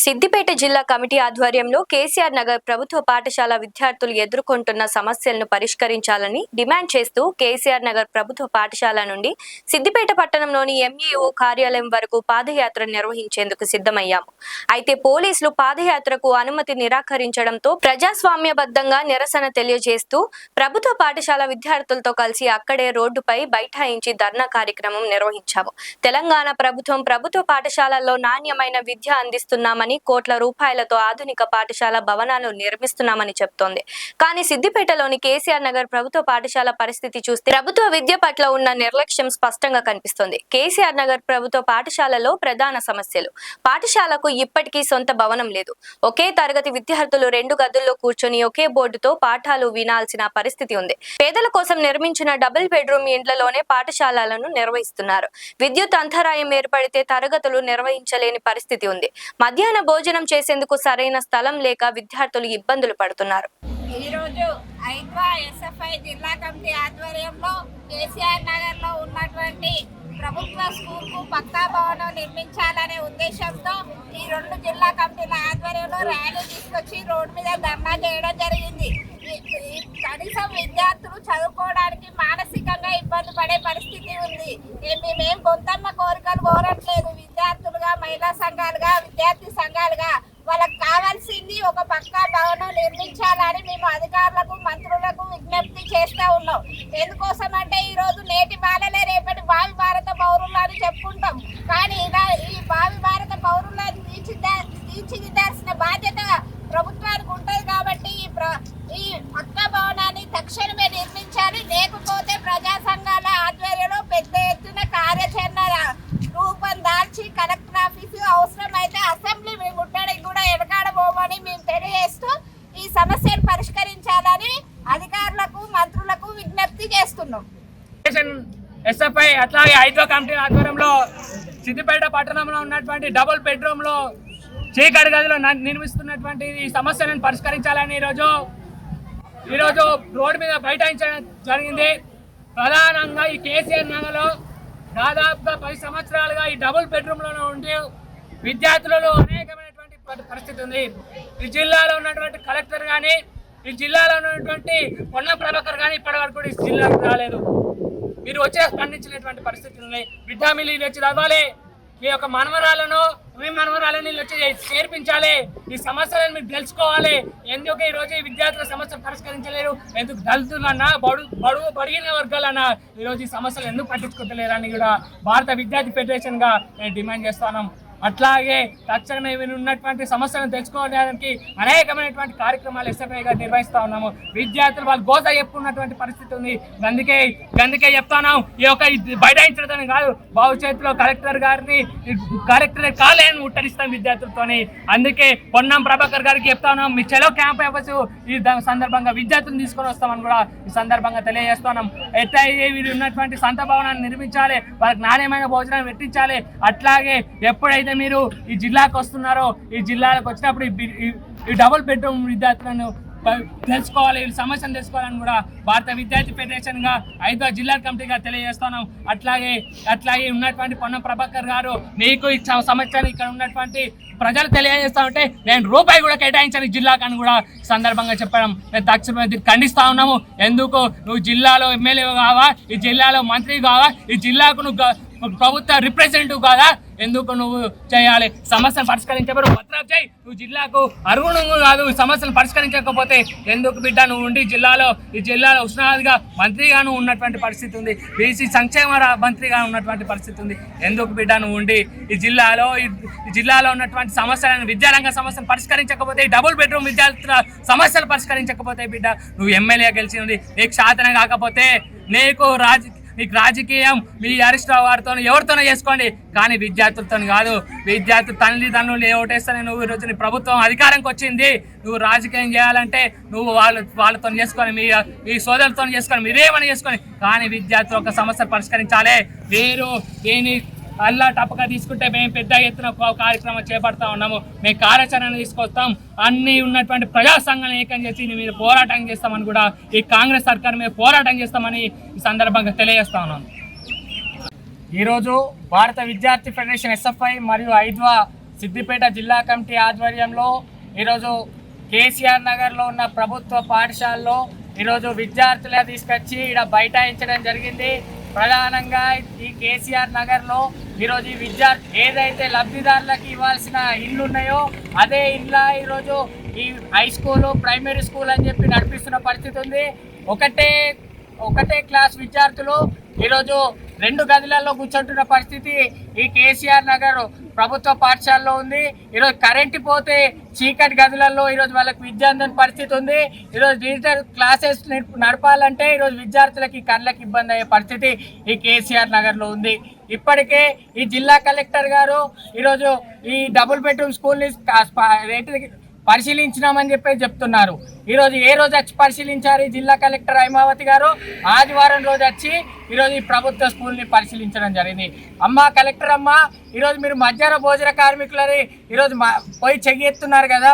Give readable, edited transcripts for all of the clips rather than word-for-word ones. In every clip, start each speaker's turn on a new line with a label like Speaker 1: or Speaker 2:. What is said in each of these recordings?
Speaker 1: సిద్దిపేట జిల్లా కమిటీ ఆధ్వర్యంలో కేసీఆర్ నగర్ ప్రభుత్వ పాఠశాల విద్యార్థులు ఎదుర్కొంటున్న సమస్యలను పరిష్కరించాలని డిమాండ్ చేస్తూ కేసీఆర్ నగర్ ప్రభుత్వ పాఠశాల నుండి సిద్దిపేట పట్టణంలోని ఎంఈఓ కార్యాలయం వరకు పాదయాత్ర నిర్వహించేందుకు సిద్ధమయ్యాము. అయితే పోలీసులు పాదయాత్రకు అనుమతి నిరాకరించడంతో ప్రజాస్వామ్యబద్ధంగా నిరసన తెలియజేస్తూ ప్రభుత్వ పాఠశాల విద్యార్థులతో కలిసి అక్కడే రోడ్డుపై బైఠాయించి ధర్నా కార్యక్రమం నిర్వహించాము. తెలంగాణ ప్రభుత్వం ప్రభుత్వ పాఠశాలల్లో నాణ్యమైన విద్య అందిస్తున్నామని, కోట్ల రూపాయలతో ఆధునిక పాఠశాల భవనాలు నిర్మిస్తున్నామని చెప్తోంది. కానీ సిద్దిపేటలోని కేసీఆర్ నగర్ ప్రభుత్వ పాఠశాల పరిస్థితి చూస్తే ప్రభుత్వ విద్య పట్ల ఉన్న నిర్లక్ష్యం స్పష్టంగా కనిపిస్తోంది. కేసీఆర్ నగర్ ప్రభుత్వ పాఠశాలలో ప్రధాన సమస్యలు: పాఠశాలకు ఇప్పటికీ సొంత భవనం లేదు. ఒకే తరగతి విద్యార్థులు 2 గదుల్లో కూర్చొని ఒకే బోర్డుతో పాఠాలు వినాల్సిన పరిస్థితి ఉంది. పేదల కోసం నిర్మించిన డబుల్ బెడ్రూమ్ ఇండ్లలోనే పాఠశాలలను నిర్వహిస్తున్నారు. విద్యుత్ అంతరాయం ఏర్పడితే తరగతులు నిర్వహించలేని పరిస్థితి ఉంది. మధ్యాహ్న భోజనం చేసేందుకు సరైన స్థలం లేక విద్యార్థులు ఇబ్బందులు పడుతున్నారు.
Speaker 2: ఈరోజు ఐద్వా ఎస్ఎఫ్ఐ జిల్లా కమిటీ ఆధ్వర్యంలో కేసీఆర్ నగర్ లో ఉన్నటువంటి ప్రభుత్వ స్కూల్ కు పక్కా భవనం నిర్మించాలనే ఉద్దేశంతో ఈ 2 జిల్లా కమిటీల ఆధ్వర్యంలో ర్యాలీ తీసుకొచ్చి రోడ్డు మీద ధర్నా చేయడం జరిగింది. కనీసం విద్యార్థులు చదువుకోవడానికి మానసికంగా ఇబ్బంది పడే పరిస్థితి ఉంది. మేమేం బొంతమ్మ కోరికలు కోరట్లేదు. విద్యార్థులుగా, మహిళా సంఘాలుగా, విద్యార్థి సంఘాలుగా వాళ్ళకి కావాల్సింది ఒక పక్కా భవనం నిర్మించాలని మేము అధికారులకు, మంత్రులకు విజ్ఞప్తి చేస్తూ ఉన్నాం. ఎందుకోసం అంటే ఈరోజు నేటి బాలలే రేపటి భావి భారత పౌరులు అని చెప్పుకుంటాం. కానీ ఇలా ఈ భావి భారత పౌరులను తీర్చిదిద్దాల్సిన బాధ్యత ప్రభుత్వానికి ఉంటుంది. కాబట్టి ఈ పక్కా భవనాన్ని తక్షణమే నిర్మించాలి. లేకపోతే ప్రజా సంఘాల ఆధ్వర్యంలో పెద్ద ఎత్తున కార్యాచరణ రూపం దాల్చి కలెక్టర్ ఆఫీసు, అవసరమైతే అసెంబ్లీ ముట్టడానికి కూడా ఎడకాడబోమని మేము తెలియజేస్తూ ఈ సమస్యను పరిష్కరించాలని అధికారులకు, మంత్రులకు విజ్ఞప్తి చేస్తున్నాం.
Speaker 3: ఎస్ఎఫ్ఐ అట్లాగే ఐద్వా కమిటీ ఆధ్వర్యంలో సిద్దిపేట పట్టణంలో ఉన్నటువంటి డబుల్ బెడ్రూమ్ లో చీకటి గదిలో నిర్మిస్తున్నటువంటి ఈ సమస్యలను పరిష్కరించాలని ఈరోజు రోడ్డు మీద బైఠాయించడం జరిగింది. ప్రధానంగా ఈ కేసీఆర్ నగర్లో దాదాపుగా 10 సంవత్సరాలుగా ఈ డబుల్ బెడ్రూమ్లోనే ఉండి విద్యార్థులలో అనేకమైనటువంటి పరిస్థితి ఉంది. ఈ జిల్లాలో ఉన్నటువంటి కలెక్టర్ కానీ, ఈ జిల్లాలో ఉన్నటువంటి పొన్నం ప్రభాకర్ కానీ ఇప్పటి వరకు ఈ జిల్లాకు రాలేదు. మీరు వచ్చే స్పందించినటువంటి పరిస్థితులు ఉన్నాయి. బిడ్డ మీరు వచ్చి చదవాలి, మీ యొక్క మనవరాలను, మీ మనవరాలను వచ్చి చేర్పించాలి. ఈ సమస్యలను మీరు తెలుసుకోవాలి. ఎందుకు ఈరోజు ఈ విద్యార్థుల సమస్యలు పరిష్కరించలేరు? ఎందుకు దళితులన్నా, బడిగిన వర్గాలన్నా ఈరోజు ఈ సమస్యలు ఎందుకు పట్టించుకుంటలేరని కూడా భారత విద్యార్థి ఫెడరేషన్గా మేము డిమాండ్ చేస్తున్నాం. అట్లాగే తక్షణమే ఉన్నటువంటి సమస్యలను తెలుసుకోవడానికి అనేకమైనటువంటి కార్యక్రమాలు ఎస్ఎఫ్ఐగా నిర్వహిస్తూ ఉన్నాము. విద్యార్థులు వాళ్ళు గోస చెప్పుకున్నటువంటి పరిస్థితి ఉంది. అందుకే చెప్తున్నాం, ఈ యొక్క బైఠాయించడం కాదు, భవిష్యత్తులో కలెక్టర్ కాలేని ముట్టడిస్తాం విద్యార్థులతోని. అందుకే పొన్నం ప్రభాకర్ గారికి చెప్తా ఉన్నాం, మీ చలో క్యాంప్ అవ్వచ్చు ఈ సందర్భంగా విద్యార్థులను తీసుకొని వస్తామని కూడా ఈ సందర్భంగా తెలియజేస్తున్నాం. ఎట్లయితే వీరు ఉన్నటువంటి సొంత భవనాన్ని నిర్మించాలి, వాళ్ళకి నాణ్యమైన భోజనం పెట్టించాలి. అట్లాగే ఎప్పుడైతే మీరు ఈ జిల్లాకు వస్తున్నారో, ఈ జిల్లాలకు వచ్చినప్పుడు ఈ డబుల్ బెడ్రూమ్ విద్యార్థులను తెలుసుకోవాలి, ఈ సమస్యను తెలుసుకోవాలని కూడా భారత విద్యార్థి ఫెడరేషన్గా ఐద్వా జిల్లా కమిటీగా తెలియజేస్తున్నాం. అట్లాగే ఉన్నటువంటి పొన్నం ప్రభాకర్ గారు, మీకు ఈ సమస్యను ఇక్కడ ఉన్నటువంటి ప్రజలు తెలియజేస్తా ఉంటే నేను రూపాయి కూడా కేటాయించని జిల్లాకు అని కూడా సందర్భంగా చెప్పడం మేము తక్షణమే ఖండిస్తా ఉన్నాము. ఎందుకు నువ్వు జిల్లాలో ఎమ్మెల్యే కావా, ఈ జిల్లాలో మంత్రి కావా, ఈ జిల్లాకు నువ్వు ప్రభుత్వ రిప్రజెంటేటివ్ కాదా? ఎందుకు నువ్వు చేయాలి? సమస్యను పరిష్కరించబడు పత్రాలు చేయి. నువ్వు జిల్లాకు అర్హుడు కాదు. సమస్యను పరిష్కరించకపోతే ఎందుకు బిడ్డ నువ్వు ఉండి ఈ జిల్లాలో ఉష్ణాధిగా మంత్రిగా నువ్వు ఉన్నటువంటి పరిస్థితి ఉంది, బీసీ సంక్షేమ మంత్రిగా ఉన్నటువంటి పరిస్థితి ఉంది. ఎందుకు బిడ్డ నువ్వు ఉండి ఈ జిల్లాలో ఉన్నటువంటి సమస్యలను, విద్యారంగ సమస్యను పరిష్కరించకపోతే, ఈ డబుల్ బెడ్రూమ్ విద్యార్థుల సమస్యలు పరిష్కరించకపోతే బిడ్డ నువ్వు ఎమ్మెల్యే గెలిచింది నీకు శాతన కాకపోతే నీకు రాజకీయం మీ హరీష్ రావు వారితో ఎవరితోనో చేసుకోండి, కానీ విద్యార్థులతో కాదు. విద్యార్థులు తల్లిదండ్రులు ఓటేస్తేనే నువ్వు ఈరోజు నీ ప్రభుత్వం అధికారంకి వచ్చింది. నువ్వు రాజకీయం చేయాలంటే నువ్వు వాళ్ళతో చేసుకొని, మీ సోదరులతో చేసుకొని, మీరేమని చేసుకొని, కానీ విద్యార్థులు ఒక సమస్య పరిష్కరించాలి. మీరు దీని అల్లా టప్పగా తీసుకుంటే మేము పెద్ద ఎత్తున కార్యక్రమం చేపడతా ఉన్నాము. మేము కార్యాచరణ తీసుకొస్తాం. అన్ని ఉన్నటువంటి ప్రజా సంఘాలను ఏకం చేసి మీరు పోరాటం చేస్తామని కూడా ఈ కాంగ్రెస్ సర్కార్ మీద పోరాటం చేస్తామని ఈ సందర్భంగా తెలియజేస్తా ఉన్నాము. ఈరోజు భారత విద్యార్థి ఫెడరేషన్ ఎస్ఎఫ్ఐ మరియు ఐద్వా సిద్దిపేట జిల్లా కమిటీ ఆధ్వర్యంలో ఈరోజు కేసీఆర్ నగర్లో ఉన్న ప్రభుత్వ పాఠశాలలో ఈరోజు విద్యార్థులే తీసుకొచ్చి ఇక్కడ బైఠాయించడం జరిగింది. ప్రధానంగా ఈ కేసీఆర్ నగర్లో ఈరోజు ఈ విద్యార్థి ఏదైతే లబ్ధిదారులకు ఇవ్వాల్సిన ఇళ్ళు ఉన్నాయో అదే ఇళ్ళ ఈరోజు ఈ హై స్కూలు ప్రైమరీ స్కూల్ అని చెప్పి నడిపిస్తున్న పరిస్థితి ఉంది. ఒకటే క్లాస్ విద్యార్థులు ఈరోజు 2 గదులలో కూర్చుంటున్న పరిస్థితి ఈ కేసీఆర్ నగర్ ప్రభుత్వ పాఠశాలలో ఉంది. ఈరోజు కరెంటు పోతే చీకటి గదులలో ఈరోజు వాళ్ళకి విద్య అందని పరిస్థితి ఉంది. ఈరోజు డిజిటల్ క్లాసెస్ నడపాలంటే ఈరోజు విద్యార్థులకి కళ్ళకి ఇబ్బంది అయ్యే పరిస్థితి ఈ కేసీఆర్ నగర్లో ఉంది. ఇప్పటికే ఈ జిల్లా కలెక్టర్ గారు ఈరోజు ఈ డబుల్ బెడ్రూమ్ స్కూల్ని పరిశీలించినామని చెప్పి చెప్తున్నారు. ఈరోజు ఏ రోజు వచ్చి పరిశీలించారు ఈ జిల్లా కలెక్టర్ హైమావతి గారు? ఆదివారం రోజు వచ్చి ఈరోజు ఈ ప్రభుత్వ స్కూల్ని పరిశీలించడం జరిగింది. కలెక్టర్ అమ్మ, ఈరోజు మీరు మధ్యాహ్న భోజన కార్మికులని ఈరోజు పోయి చెయ్యెత్తున్నారు కదా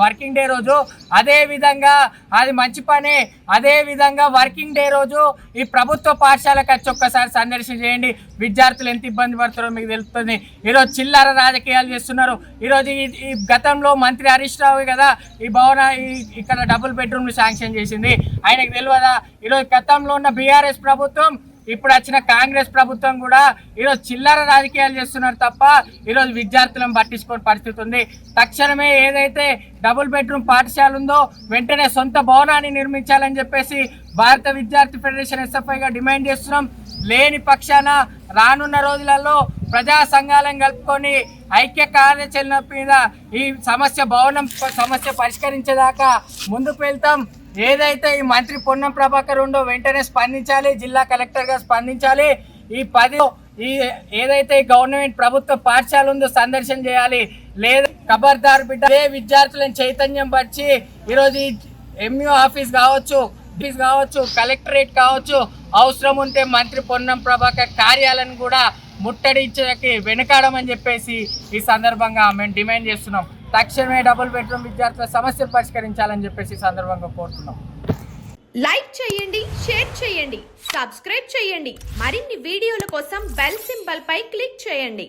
Speaker 3: వర్కింగ్ డే రోజు. అదే విధంగా అది మంచి పనే. అదే విధంగా వర్కింగ్ డే రోజు ఈ ప్రభుత్వ పాఠశాలకు వచ్చి ఒక్కసారి సందర్శన చేయండి. విద్యార్థులు ఎంత ఇబ్బంది పడుతారో మీకు తెలుస్తుంది. ఈరోజు చిల్లర రాజకీయాలు చేస్తున్నారు. ఈరోజు ఈ గతంలో మంత్రి హరీష్ రావు కదా ఈ భవన ఇక్కడ డబుల్ బెడ్రూమ్ని శాంక్షన్ చేసింది. ఆయనకు తెలియదా? ఈరోజు గతంలో ఉన్న బీఆర్ఎస్ ప్రభుత్వం, ఇప్పుడు వచ్చిన కాంగ్రెస్ ప్రభుత్వం కూడా ఈరోజు చిల్లర రాజకీయాలు చేస్తున్నారు తప్ప ఈరోజు విద్యార్థులను పట్టించుకోని పరిస్థితి ఉంది. తక్షణమే ఏదైతే డబుల్ బెడ్రూమ్ పాఠశాల ఉందో వెంటనే సొంత భవనాన్ని నిర్మించాలని చెప్పేసి భారత విద్యార్థి ఫెడరేషన్ ఎస్ఎఫ్ఐగా డిమాండ్ చేస్తున్నాం. లేని పక్షాన రానున్న రోజులలో ప్రజా సంఘాలను కలుపుకొని ఐక్య కార్యాచరణ మీద ఈ సమస్య పరిష్కరించేదాకా ముందుకు వెళ్తాం. ఏదైతే ఈ మంత్రి పొన్నం ప్రభాకర్ ఉండో వెంటనే స్పందించాలి, జిల్లా కలెక్టర్గా స్పందించాలి. ఏదైతే గవర్నమెంట్ ప్రభుత్వ పాఠశాల ఉందో సందర్శన చేయాలి. లేదా ఖబర్దార్ బిడ్డ విద్యార్థులను చైతన్యం పరిచి ఈరోజు ఎంఈఓ ఆఫీస్ కావచ్చు, కలెక్టరేట్ కావచ్చు, అవసరం ఉంటే మంత్రి పొన్నం ప్రభాకర్ కార్యాలయాన్ని కూడా ముట్టడించడానికి వెనకాడమని చెప్పేసి ఈ సందర్భంగా మేము డిమాండ్ చేస్తున్నాం. తక్షణమే డబుల్ బెడ్రూమ్ విద్యార్థుల సమస్యలు పరిష్కరించాలని చెప్పేసి ఈ సందర్భంగా కోరుతున్నాం.
Speaker 4: లైక్ చేయండి, షేర్ చేయండి, సబ్స్క్రైబ్ చేయండి. మరిన్ని వీడియోల కోసం బెల్ సింబల్ పై క్లిక్ చేయండి.